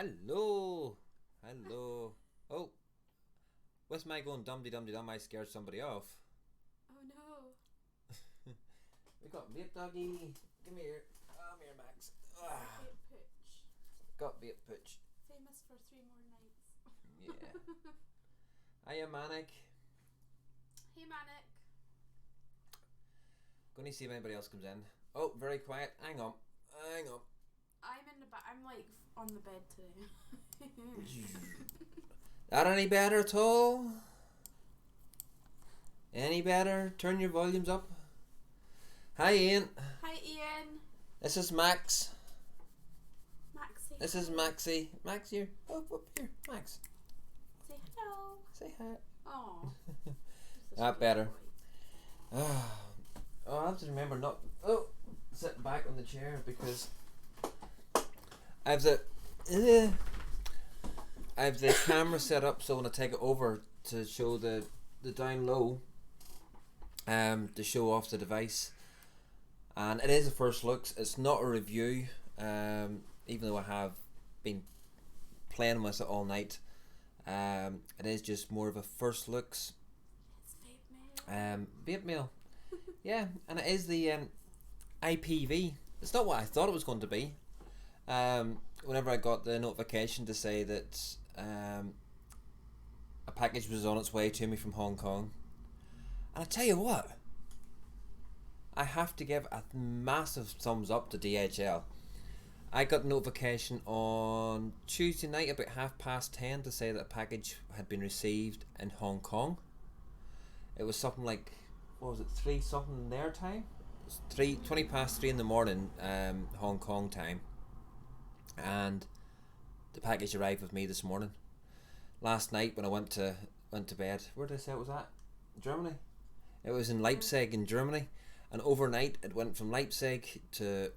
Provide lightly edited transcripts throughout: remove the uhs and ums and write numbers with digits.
Hello. Hello. Oh, what's my going dum-de-dum-de-dum? I scared somebody off. Oh no. We got vape doggy. Give me here. Come here, Max. Vape pooch. Got vape pooch. Famous for 3 more nights. Yeah. Hiya, Manic. Hey Manic. Going to see if anybody else comes in. Oh, very quiet. Hang on. I'm in the back. I'm like on the bed today. That any better at all? Any better? Turn your volumes up. Hi, Ian. Hi Ian. This is Max. Maxie. This is Maxie. Max here. Up here. Max. Say hello. Say hi. Oh. That better. Oh, I have to remember not sit back on the chair because I have the camera set up so when I take it over to show the down low, to show off the device, and it is a first looks. It's not a review, even though I have been playing with it all night. It is just more of a first looks. It's vape mail. Vape mail. Yeah, and it is the IPV. It's not what I thought it was going to be. Whenever I got the notification to say that a package was on its way to me from Hong Kong, and I tell you what, I have to give a massive thumbs up to DHL. I got a notification on Tuesday night about 10:30 to say that a package had been received in Hong Kong. It was something like, what was it, 3 something their time? It was 3:20 in the morning, Hong Kong time. And the package arrived with me this morning. Last night when I went to bed, where did I say it was at? Germany. It was in Leipzig in Germany, and overnight it went from Leipzig to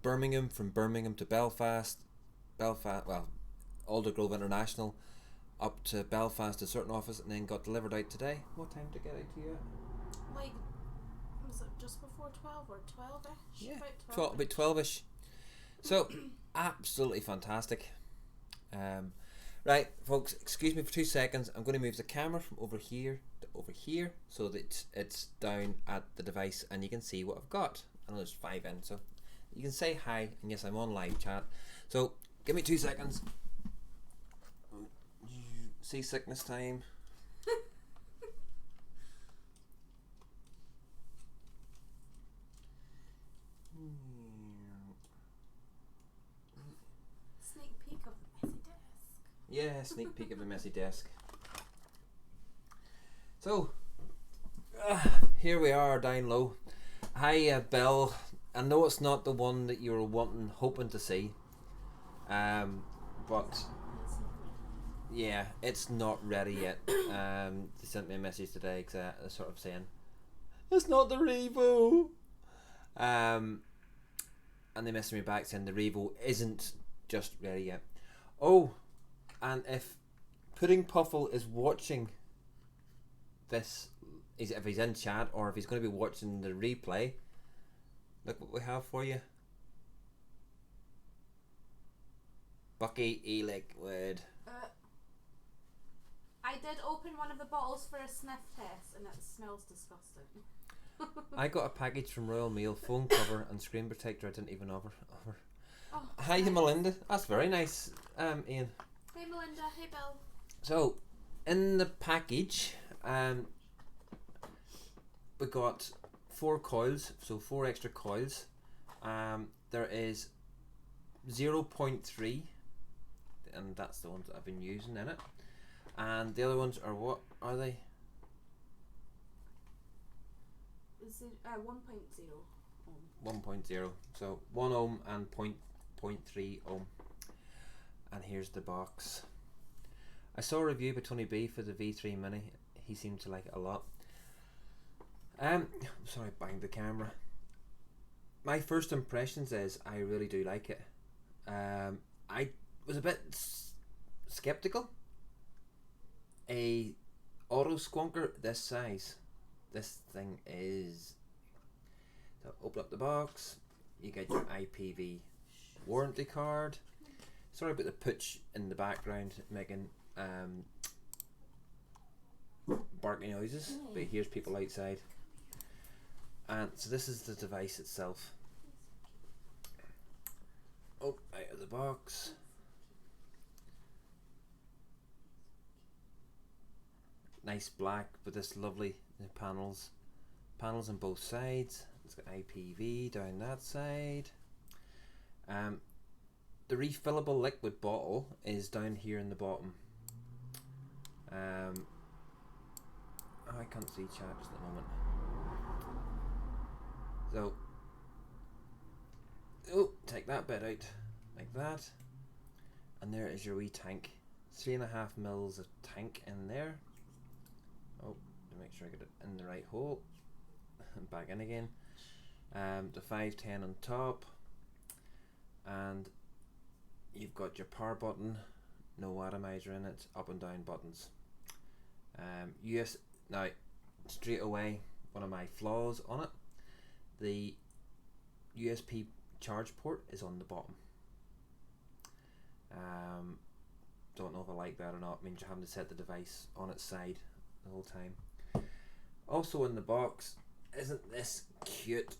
Birmingham, from Birmingham to Belfast, Aldergrove International, up to Belfast to a certain office, and then got delivered out today. What time did it get out to you? Like, was it just before 12 or 12ish? Yeah, about 12. About 12ish. So, absolutely fantastic. Right, folks, excuse me for 2 seconds. I'm going to move the camera from over here to over here so that it's down at the device and you can see what I've got. I know there's 5 in, so you can say hi, and yes, I'm on live chat. So, give me 2 seconds. Seasickness time. Sneak peek of the messy desk. Yeah, sneak peek of the messy desk. So, here we are down low. Hi, Bill. I know it's not the one that you were hoping to see, but yeah, it's not ready yet. They sent me a message today, sort of saying it's not the Revo. And they messaged me back saying the Revo isn't just ready yet. Oh, and if Pudding Puffle is watching this, if he's in chat or if he's going to be watching the replay, look what we have for you. Bucky E-Liquid. I did open one of the bottles for a sniff test and it smells disgusting. I got a package from Royal Mail, phone cover and screen protector I didn't even offer. Oh, Hi, nice. Melinda. That's very nice, Ian. Hey Melinda, hey Bill. So, in the package, we got 4 coils, so 4 extra coils. There is 0.3, and that's the ones that I've been using in it. And the other ones are, what are they? Is it 1.0 ohm? 1.0, so 1 ohm and 0.3 ohm. And here's the box. I saw a review by Tony B for the V3 Mini. He seemed to like it a lot. Sorry, banged the camera. My first impressions is I really do like it. I was a bit skeptical. A auto-squonker this size. This thing is... So open up the box. You get your IPV warranty card. Sorry about the pooch in the background making barking noises, but here's people outside. And so this is the device itself. Oh, out of the box. Nice black with this lovely panels on both sides. It's got IPV down that side. The refillable liquid bottle is down here in the bottom. Oh, I can't see chat just at the moment. So, oh, take that bit out like that, and there is your wee tank. 3.5 mils of tank in there. Oh, to make sure I get it in the right hole. And back in again. The 510 on top, and you've got your power button, no atomizer in it, up and down buttons. Now straight away, one of my flaws on it, the USB charge port is on the bottom. Don't know if I like that or not. It means you're having to set the device on its side the whole time. Also in the box, isn't this cute?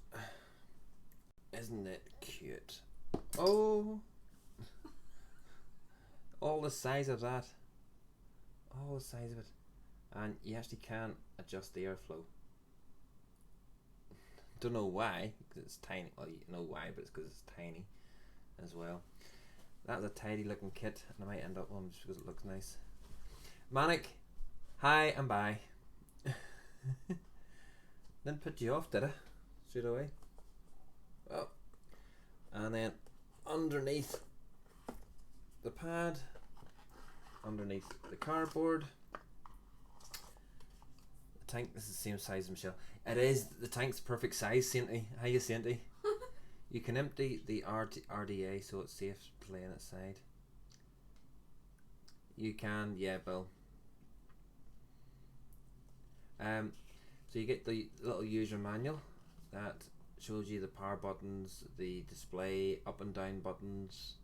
Isn't it cute? Oh, all the size of that. All the size of it. And you actually can adjust the airflow. Don't know why, because it's tiny. Well, you know why, but it's because it's tiny as well. That's a tidy looking kit, and I might end up one just because it looks nice. Manic, hi and bye. Didn't put you off, did I? Straight away. Oh. And then underneath the pad, underneath the cardboard, the tank. This is the same size as Michelle. It is. The tank's perfect size, Sainty. How you, Sainty? You can empty the RDA so it's safe playing its side. You can, yeah, Bill. So you get the little user manual that shows you the power buttons, the display, up and down buttons,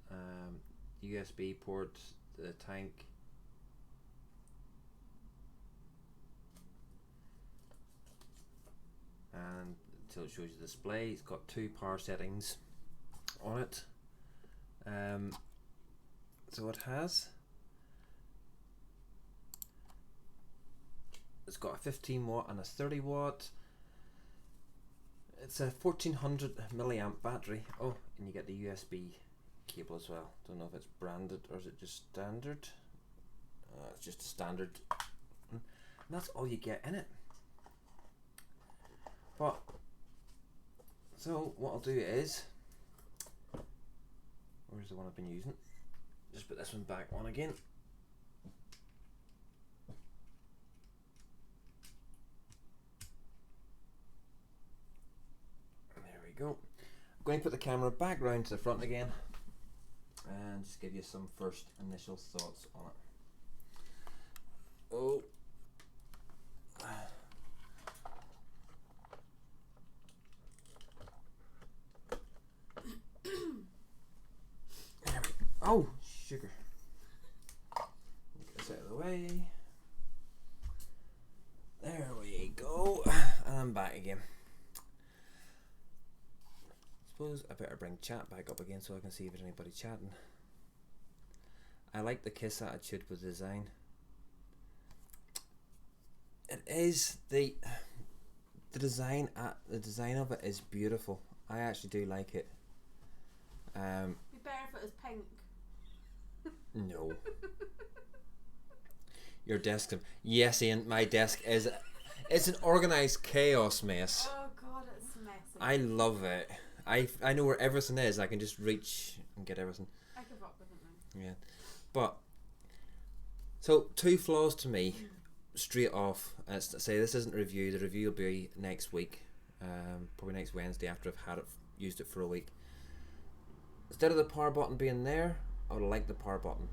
USB port, the tank. And until it shows you the display, it's got 2 power settings on it. So it has. It's got a 15 watt and a 30 watt. It's a 1400 milliamp battery. Oh, and you get the USB cable as well. Don't know if it's branded or is it just standard. It's just a standard. And that's all you get in it. But so what I'll do is, where's the one I've been using? Just put this one back on again. There we go. I'm going to put the camera back round to the front again and just give you some first initial thoughts on it. Oh. Oh, sugar. Get this out of the way. There we go. And I'm back again. Suppose I better bring chat back up again so I can see if there's anybody chatting. I like the KISS attitude with the design. It is the design of it is beautiful. I actually do like it. It'd be better if it was pink. No. Your desk. Yes, Ian, my desk is. It's an organised chaos mess. Oh god, it's messy. I love it. I know where everything is. I can just reach and get everything. I give up with it now. Yeah, but so 2 flaws to me, straight off. Say this isn't a review. The review will be next week, probably next Wednesday after I've had it, used it for a week. Instead of the power button being there, I would like the power button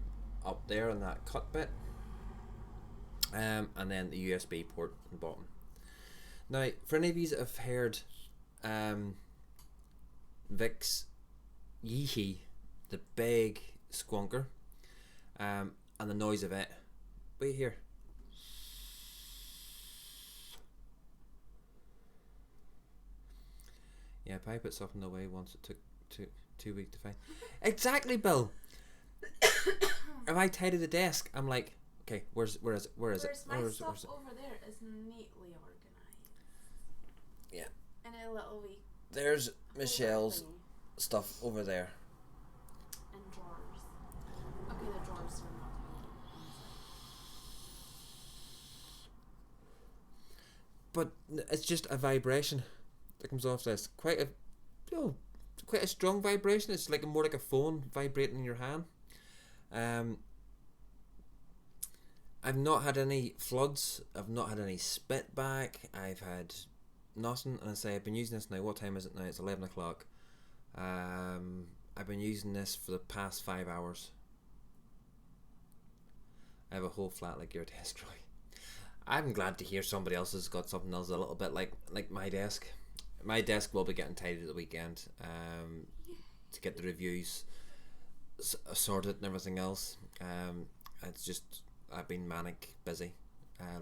up there in that cut bit, and then the USB port on the bottom. Now, for any of you that have heard Vic's Yeehee, the big squonker, and the noise of it. Wait here. Yeah, if I put something away once, it took 2 weeks to find. Exactly, Bill. If I tidy the desk, I'm like, okay, where is it? Whereas my stuff over there is neatly organised. Yeah. In a little wee. There's Michelle's stuff over there. In drawers. Okay, the drawers are not. But it's just a vibration that comes off this. Quite a strong vibration. It's like more like a phone vibrating in your hand. I've not had any floods. I've not had any spit back. I've had nothing. And I say I've been using this now. What time is it now? It's 11 o'clock. I've been using this for the past 5 hours. I have a whole flat like your desk, Roy. I'm glad to hear somebody else has got something else a little bit like my desk. My desk will be getting tidied at the weekend to get the reviews sorted and everything else. It's just I've been manic busy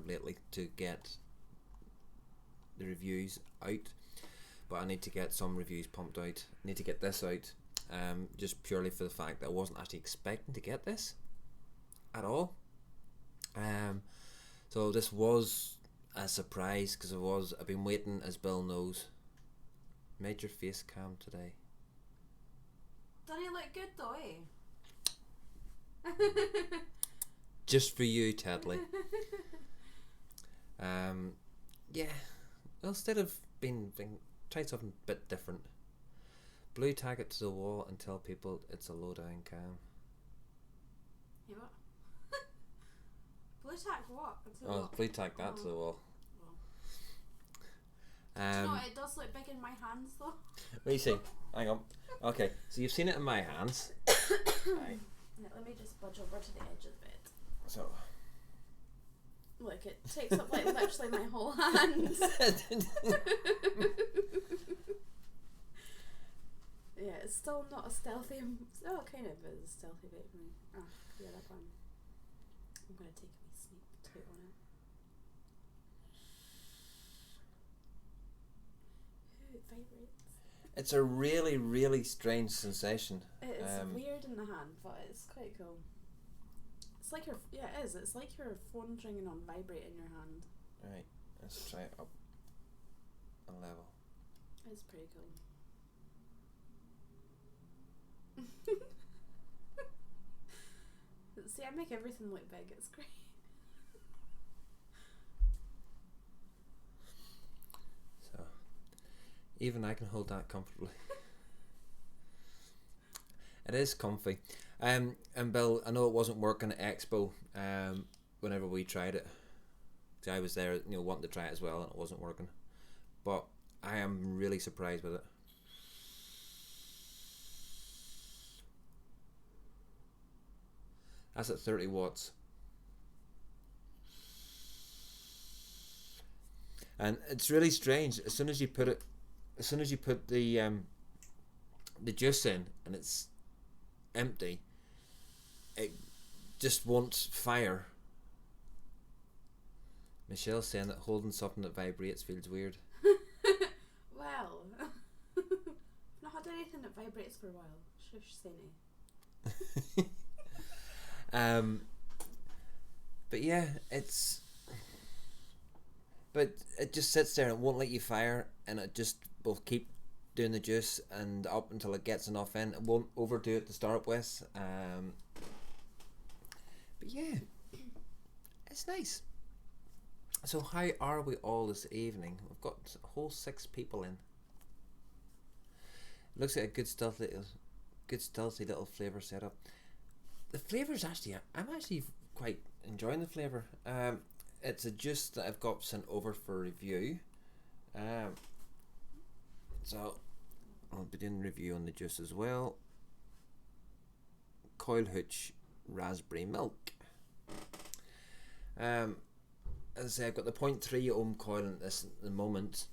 lately to get the reviews out, but I need to get some reviews pumped out. I need to get this out just purely for the fact that I wasn't actually expecting to get this at all. So this was a surprise because I've been waiting, as Bill knows. Made your face calm today. Doesn't it look good though, eh? Just for you, Tedley. Yeah. Well, instead of being try something a bit different. Blue tag it to the wall and tell people it's a low down cam. Yeah, what? Blue tag what? Blue tag that to the wall. Do you know what, it does look big in my hands though. What do you see? Hang on. Okay, so you've seen it in my hands. Right. Yeah, let me just budge over to the edge of the bed. So. Look, it takes up like literally my whole hand. Yeah, it's still not a stealthy. Oh, it kind of is a stealthy bit for me. Ah, yeah, that one. I'm gonna take a wee sneak peek on it. Ooh, it vibrates. It's a really, really strange sensation. It is weird in the hand, but it's quite cool. It's like your it is. It's like your phone ringing on vibrate in your hand. Right, let's try it up a level. It's pretty cool. See, I make everything look big. It's great. So, even I can hold that comfortably. It is comfy. And Bill, I know it wasn't working at Expo whenever we tried it. So I was there, wanting to try it as well, and it wasn't working. But I am really surprised with it. That's at 30 watts. And it's really strange. As soon as you put the juice in and it's empty, it just won't fire. Michelle's saying that holding something that vibrates feels weird. Well, I've not had anything that vibrates for a while. Shush, Sani. But yeah, but it just sits there and it won't let you fire, and it just will keep doing the juice and up until it gets enough in. It won't overdo it to start with. But yeah, it's nice. So how are we all this evening? We've got a whole 6 people in. Looks like a good stealthy little flavour setup. The flavour's actually, I'm actually quite enjoying the flavour. It's a juice that I've got sent over for review. So I'll be doing a review on the juice as well. Coil Hooch Raspberry Milk. As I say, I've got the 0.3 ohm coil in this at the moment.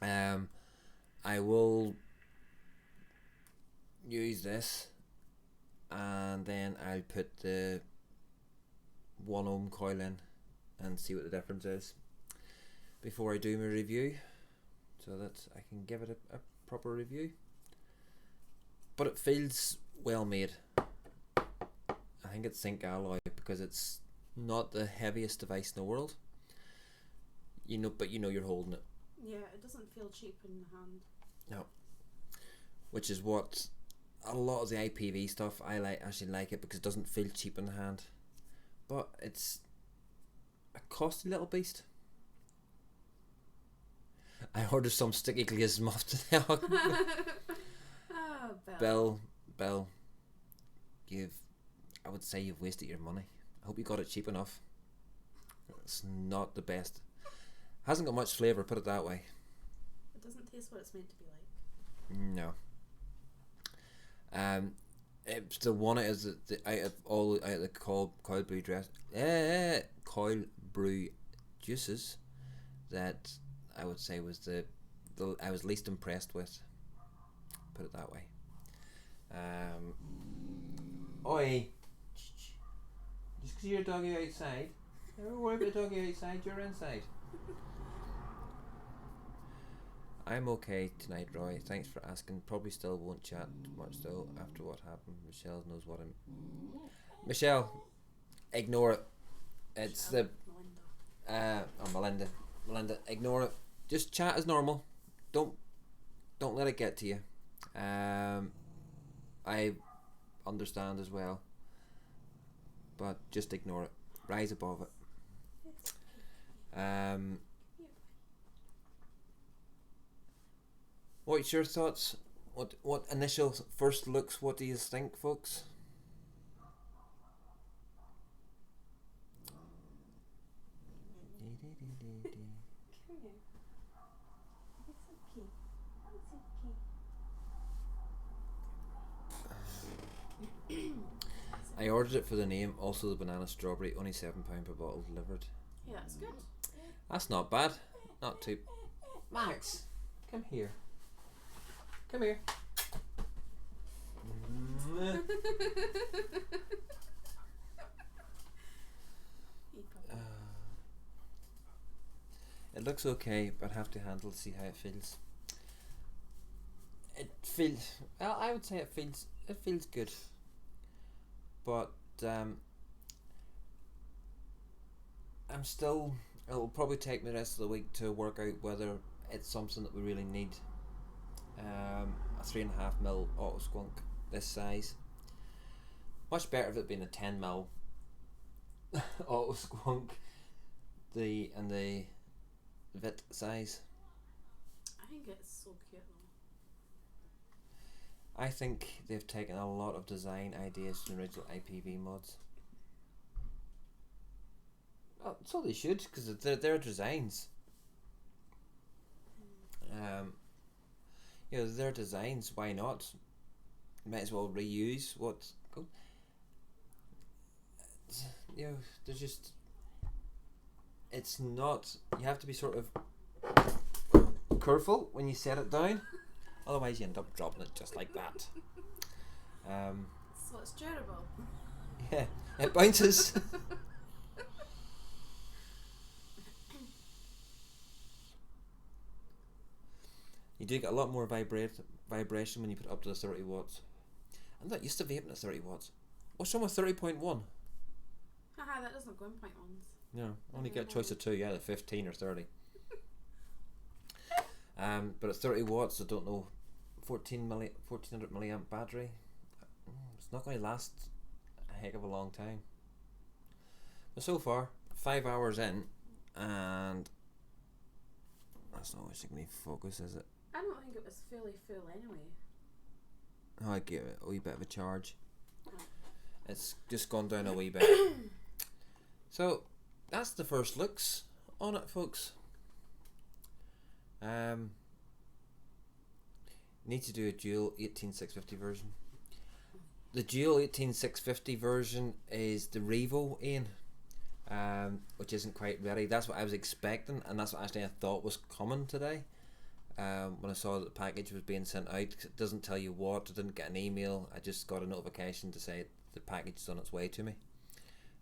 I will use this and then I'll put the 1 ohm coil in and see what the difference is before I do my review, so that I can give it a proper review. But it feels well made. I think it's zinc alloy because it's not the heaviest device in the world. You know, but you know you're holding it. Yeah, it doesn't feel cheap in the hand. No. Which is what a lot of the IPV stuff I actually like it because it doesn't feel cheap in the hand. But it's a costly little beast. I ordered some sticky glazed muff today. Oh, Bill, I would say you've wasted your money. I hope you got it cheap enough. It's not the best. Hasn't got much flavour, put it that way. It doesn't taste what it's meant to be like. No. It's the one out of the coil brew juices that I would say was the I was least impressed with. Put it that way. Oi. Just because you're a doggy outside, don't worry about the doggy outside, you're inside. I'm okay tonight, Roy. Thanks for asking. Probably still won't chat much though after what happened. Michelle knows what I'm. Michelle, ignore it. It's Melinda. Melinda, ignore it. Just chat as normal. Don't let it get to you. I understand as well, but just ignore it. Rise above it. What's your thoughts? What initial first looks? What do you think, folks? I ordered it for the name, also the banana strawberry, only £7 per bottle delivered. Yeah, that's good. That's not bad. Not too. Max, come here. Come here. It looks okay, but I have to handle to see how it feels. It feels. Well, I would say it feels good, but I'm still. It'll probably take me the rest of the week to work out whether it's something that we really need. A 3.5mm auto-squonk this size. Much better if it had been a 10mm auto-squonk. The Vit size. I think it's so cute though. I think they've taken a lot of design ideas from the original IPV mods. Oh, so they should, because they're designs. Their designs. Why not? Might as well reuse what's good. They're just. It's not. You have to be sort of careful when you set it down, otherwise you end up dropping it just like that. So it's durable. Yeah, it bounces. You do get a lot more vibration when you put it up to the 30 watts. I'm not used to vaping at 30 watts. What's wrong with 30.1? Haha, that doesn't go in 0.1s. No, only get a choice of 2, yeah, the 15 or 30. But at 30 watts, I don't know, 1400 milliamp battery. It's not going to last a heck of a long time. But so far, 5 hours in, and that's not what's going to focus, is it? I don't think it was fully full anyway. Oh, I give it a wee bit of a charge. It's just gone down a wee bit. So that's the first looks on it, folks. Need to do a dual 18650 version. The dual 18650 version is the Revo Ian, which isn't quite ready. That's what I was expecting, and that's what actually I thought was coming today. when I saw that the package was being sent out. 'Cause it doesn't tell you what. I didn't get an email. I just got a notification to say the package is on its way to me.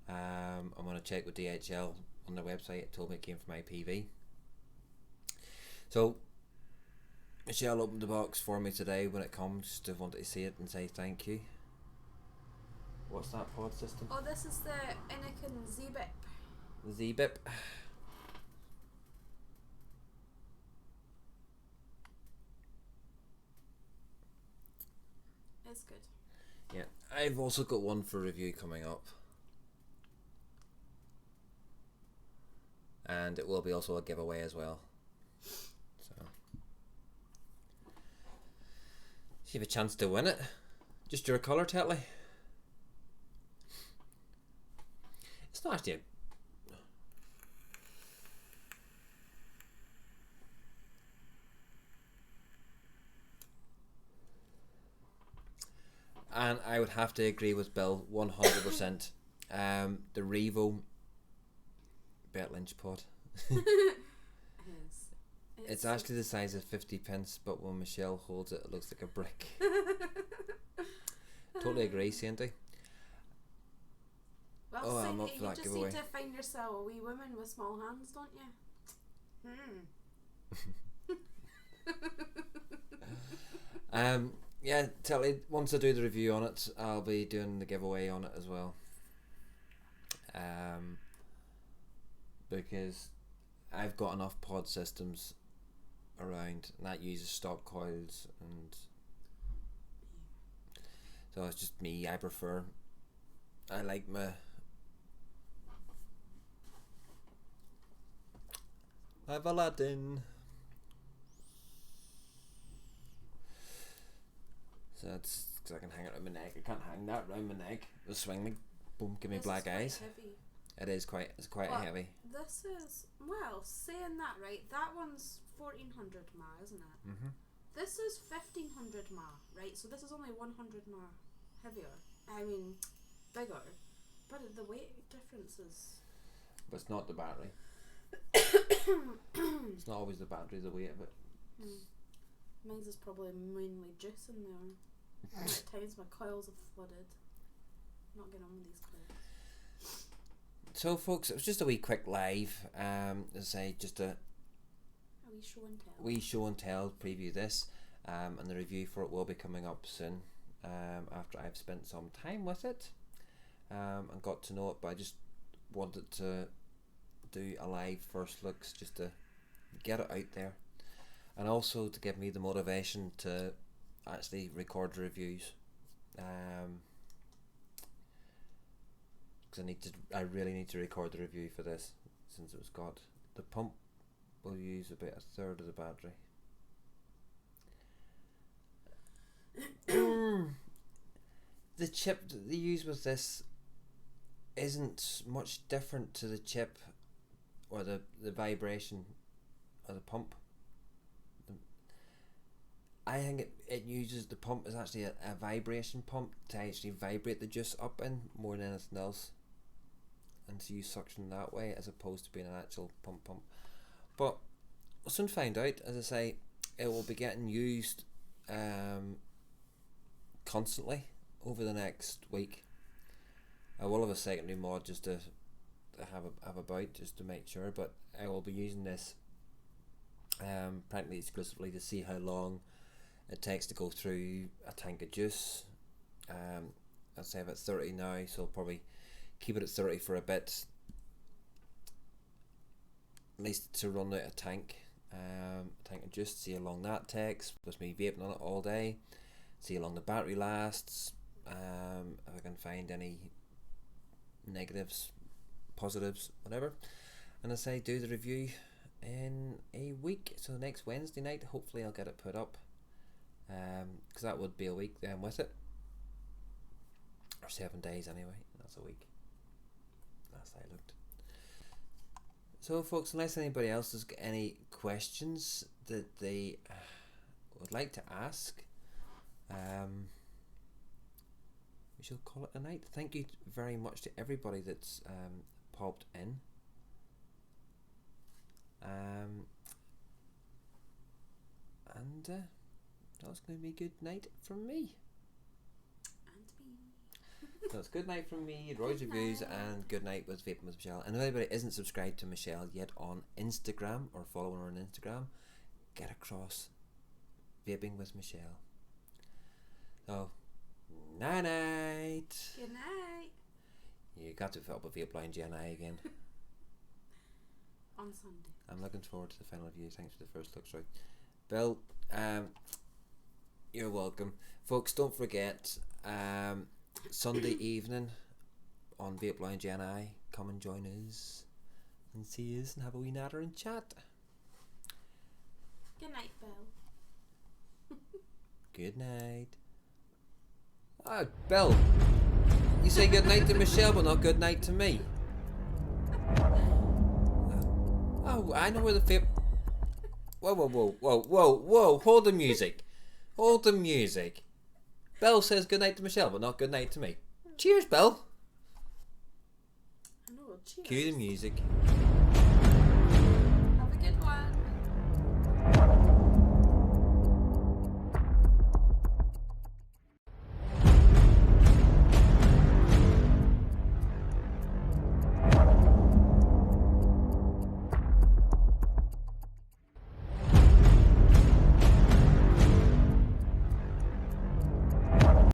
I'm going to check with DHL on their website. It told me it came from IPV. So Michelle opened the box for me today when it comes. Just wanted to see it and say thank you. What's that pod system? Oh, this is the Anakin Z-Bip. Z-Bip. It's good. Yeah, I've also got one for review coming up. And it will be also a giveaway as well. So you have a chance to win it. Just your colour, Tetley. It's not actually and I would have to agree with Bill 100%. The Revo Bet Lynch pod. It's actually the size of 50 pence, but when Michelle holds it, it looks like a brick. Totally agree, Sandy. Well, Oh, I'm Cindy, up for that you just giveaway. need to find yourself a wee woman with small hands, don't you? Yeah, Telly, once I do the review on it, I'll be doing the giveaway on it as well. Because I've got enough pod systems around, and that uses stock coils, and so it's just me. I like my I've Aladdin. So that's because I can hang it around my neck. I can't hang that around my neck. It'll swing me. Boom, give me This black is quite eyes. heavy. It's quite Well, heavy. This is, well, saying that right, that one's 1400 mAh, isn't it? Mm-hmm. This is 1500 mAh, right? So this is only 100 mAh heavier. I mean, bigger. But the weight difference is... But it's not the battery. It's not always the battery, the weight of it. Mine's is probably mainly juice in there. At times my coils have flooded. I'm not getting on with these coils. So folks, it was just a wee quick live, as I say, just a wee show and tell. Wee show and tell preview this, and the review for it will be coming up soon, after I've spent some time with it, and got to know it, but I just wanted to do a live first looks just to get it out there, and also to give me the motivation to actually record reviews, because I really need to record the review for this, since it was got the pump will use about a third of the battery. The chip that they use with this isn't much different to the chip or the vibration of the pump. I think it uses, the pump is actually a vibration pump to actually vibrate the juice up in more than anything else, and to use suction that way as opposed to being an actual pump. But we'll soon find out. As I say, it will be getting used constantly over the next week. I will have a secondary mod just to have about, just to make sure, but I will be using this practically exclusively to see how long it takes to go through a tank of juice. I'd say I'm at 30 now, so I'll probably keep it at 30 for a bit, at least to run out a tank of juice, see how long that takes with me vaping on it all day, see how long the battery lasts, if I can find any negatives, positives, whatever, and as I say, do the review in a week. So next Wednesday night hopefully I'll get it put up, because that would be a week then with it, or 7 days anyway. That's a week last I looked. So folks, unless anybody else has got any questions that they would like to ask, we shall call it a night. Thank you very much to everybody that's popped in. And that's going to be good night from me. And me. So it's good night from me, Roy's Reviews, and good night with Vaping with Michelle. And if anybody isn't subscribed to Michelle yet on Instagram or following her on Instagram, get across Vaping with Michelle. So, night night. Good night. You got to fill up a vape line GNI again. On Sunday. I'm looking forward to the final review. Thanks for the first look, sorry. Bill, you're welcome. Folks, don't forget, Sunday evening on Vape Lounge NI, come and join us and see us and have a wee natter and chat. Good night, Bill. Good night. Oh, Bill, you say good night to Michelle but not good night to me. Oh, I know where the vape... Whoa, hold the music. Hold the music. Bill says good night to Michelle but not good night to me. Cheers, Bill. I know, cheers. Cue the music.